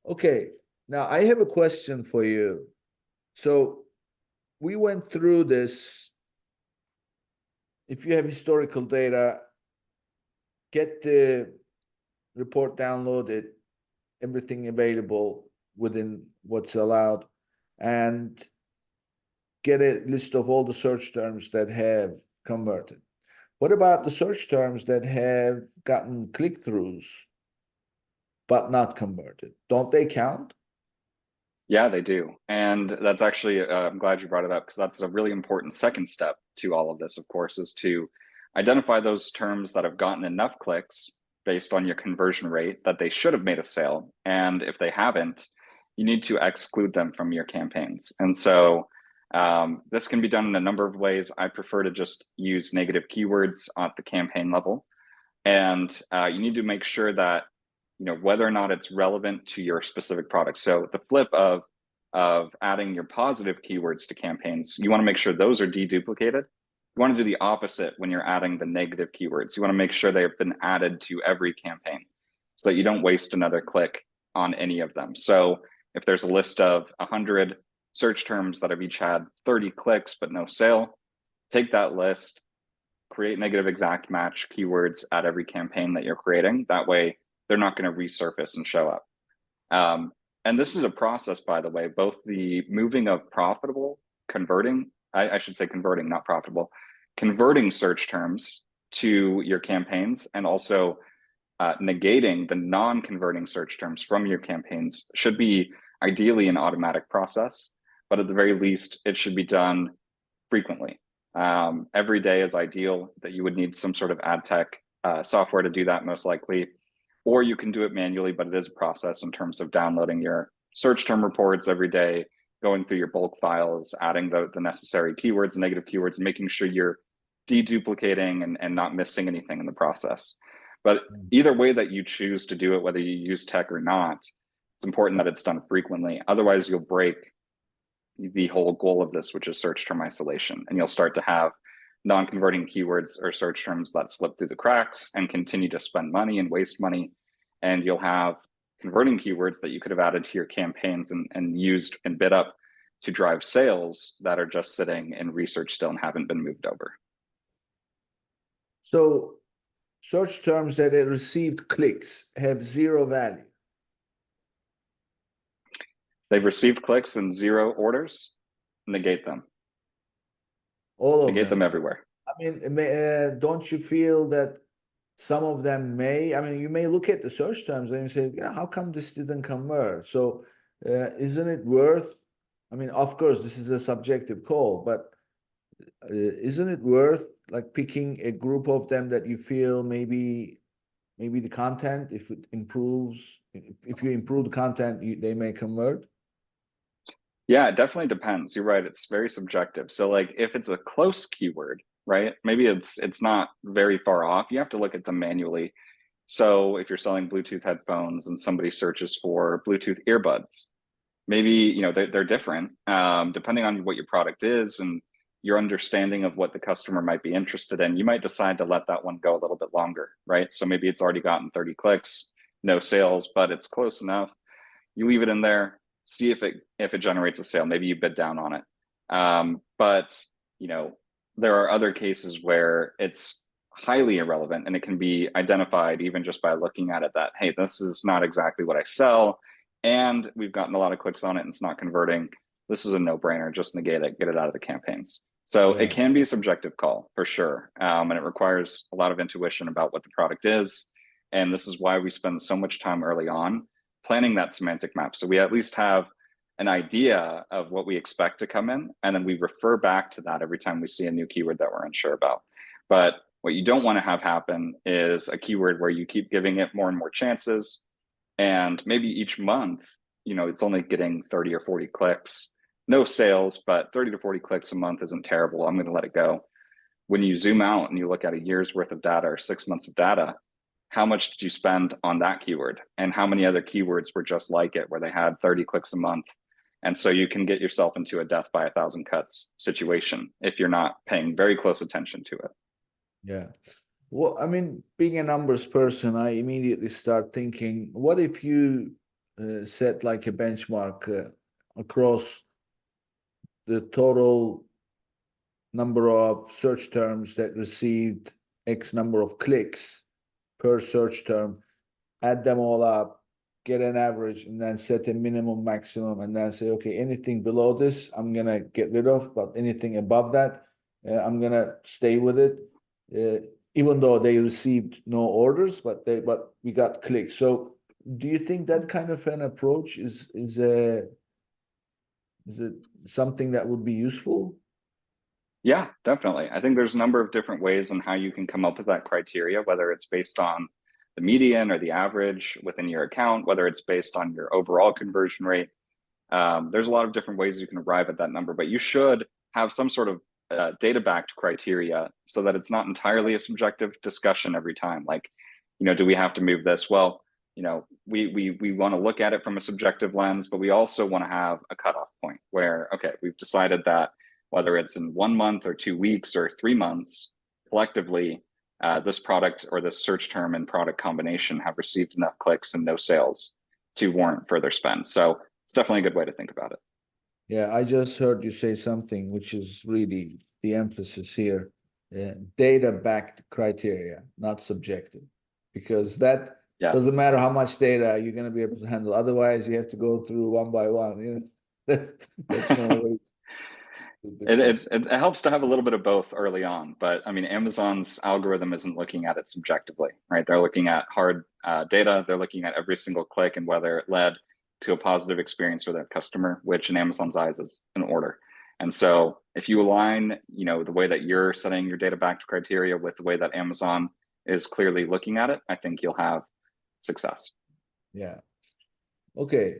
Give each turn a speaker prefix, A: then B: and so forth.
A: Okay, now I have a question for you. So we went through this. If you have historical data, get the report downloaded, everything available within what's allowed, and get a list of all the search terms that have converted. What about the search terms that have gotten click-throughs but not converted? Don't they count?
B: Yeah, they do. And that's actually, I'm glad you brought it up because that's a really important second step to all of this, of course, is to identify those terms that have gotten enough clicks based on your conversion rate that they should have made a sale. And if they haven't, you need to exclude them from your campaigns. And so this can be done in a number of ways. I prefer to just use negative keywords at the campaign level. And you need to make sure that whether or not it's relevant to your specific product. So the flip of adding your positive keywords to campaigns, you want to make sure those are deduplicated. You want to do the opposite when you're adding the negative keywords. You want to make sure they have been added to every campaign so that you don't waste another click on any of them. So if there's a list of 100 search terms that have each had 30 clicks but no sale, take that list, create negative exact match keywords at every campaign that you're creating. That way, they're not going to resurface and show up. And this is a process, by the way, both the moving of profitable, converting, I should say converting, not profitable, converting search terms to your campaigns, and also negating the non-converting search terms from your campaigns should be ideally an automatic process, but at the very least, it should be done frequently. Every day is ideal. That you would need some sort of ad tech software to do that, most likely, or you can do it manually, but it is a process in terms of downloading your search term reports every day, going through your bulk files, adding the necessary keywords and negative keywords, and making sure you're deduplicating and not missing anything in the process. But either way that you choose to do it, whether you use tech or not, it's important that it's done frequently. Otherwise, you'll break the whole goal of this, which is search term isolation, and you'll start to have non-converting keywords or search terms that slip through the cracks and continue to spend money and waste money. And you'll have converting keywords that you could have added to your campaigns and used and bid up to drive sales that are just sitting in research still and haven't been moved over.
A: So search terms that have received clicks have zero value.
B: They've received clicks and zero orders, negate them.
A: All of
B: negate
A: them.
B: them everywhere.
A: I mean, don't you feel that some of them may, I mean, you may look at the search terms and you say, how come this didn't convert? So isn't it worth, I mean, of course, this is a subjective call, but isn't it worth like picking a group of them that you feel maybe the content, if it improves, if you improve the content, they may convert?
B: Yeah, it definitely depends. You're right. It's very subjective. So like if it's a close keyword, right? Maybe it's not very far off. You have to look at them manually. So if you're selling Bluetooth headphones and somebody searches for Bluetooth earbuds, maybe they're different depending on what your product is and your understanding of what the customer might be interested in. You might decide to let that one go a little bit longer, right? So maybe it's already gotten 30 clicks, no sales, but it's close enough. You leave it in there, see if it generates a sale. Maybe you bid down on it. But there are other cases where it's highly irrelevant and it can be identified even just by looking at it that, hey, this is not exactly what I sell, and we've gotten a lot of clicks on it and it's not converting. This is a no-brainer. Just negate it, get it out of the campaigns. So it can be a subjective call for sure. And it requires a lot of intuition about what the product is. And this is why we spend so much time early on planning that semantic map. So we at least have an idea of what we expect to come in, and then we refer back to that every time we see a new keyword that we're unsure about. But what you don't want to have happen is a keyword where you keep giving it more and more chances, and maybe each month, it's only getting 30 or 40 clicks, no sales, but 30 to 40 clicks a month isn't terrible. I'm going to let it go. When you zoom out and you look at a year's worth of data or 6 months of data, how much did you spend on that keyword? And how many other keywords were just like it, where they had 30 clicks a month? And so you can get yourself into a death by 1,000 cuts situation if you're not paying very close attention to it.
A: Yeah. Well, I mean, being a numbers person, I immediately start thinking, what if you set like a benchmark across the total number of search terms that received X number of clicks per search term, add them all up, get an average, and then set a minimum, maximum, and then say, okay, anything below this, I'm gonna get rid of, but anything above that, I'm gonna stay with it, even though they received no orders, but we got clicks. So, do you think that kind of an approach is it something that would be useful?
B: Yeah, definitely. I think there's a number of different ways on how you can come up with that criteria, whether it's based on the median or the average within your account, whether it's based on your overall conversion rate. There's a lot of different ways you can arrive at that number, but you should have some sort of data-backed criteria so that it's not entirely a subjective discussion every time. Like, do we have to move this? Well, we want to look at it from a subjective lens, but we also want to have a cutoff point where, okay, we've decided that whether it's in 1 month or 2 weeks or 3 months, collectively, this product or this search term and product combination have received enough clicks and no sales to warrant further spend. So it's definitely a good way to think about it.
A: Yeah, I just heard you say something which is really the emphasis here. Data-backed criteria, not subjective, because that doesn't matter how much data you're going to be able to handle. Otherwise, you have to go through one by one. That's no way.
B: It helps to have a little bit of both early on, but I mean, Amazon's algorithm isn't looking at it subjectively, right? They're looking at hard data. They're looking at every single click and whether it led to a positive experience for their customer, which in Amazon's eyes is an order. And so if you align, the way that you're setting your data-backed criteria with the way that Amazon is clearly looking at it, I think you'll have success.
A: Yeah. Okay.